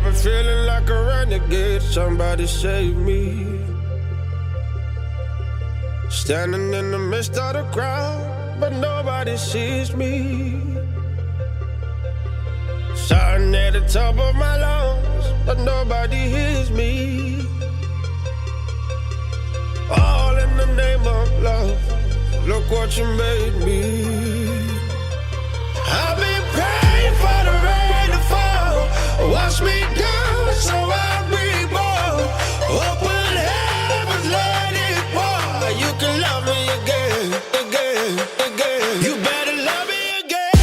I've been feeling like a renegade, somebody save me. Standing in the midst of the crowd, but nobody sees me. Shouting at the top of my lungs, but nobody hears me. All in the name of love, look what you made me. I've been praying for the rain to fall, wash me down so I'll be born. Open heavens, let it pour. You can love me again, again, again. You better love me again.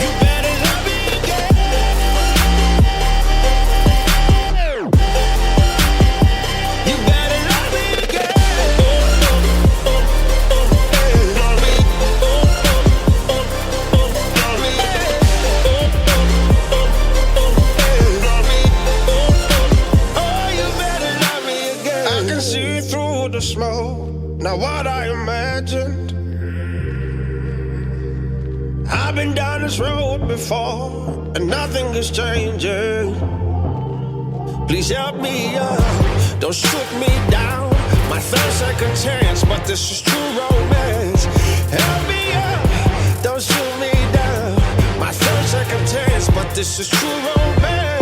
You better love me again. You better love me again. See through the smoke, not what I imagined. I've been down this road before, and nothing is changing. Please help me up, don't shoot me down. My third second chance, but this is true romance. Help me up, don't shoot me down. My third second chance, but this is true romance.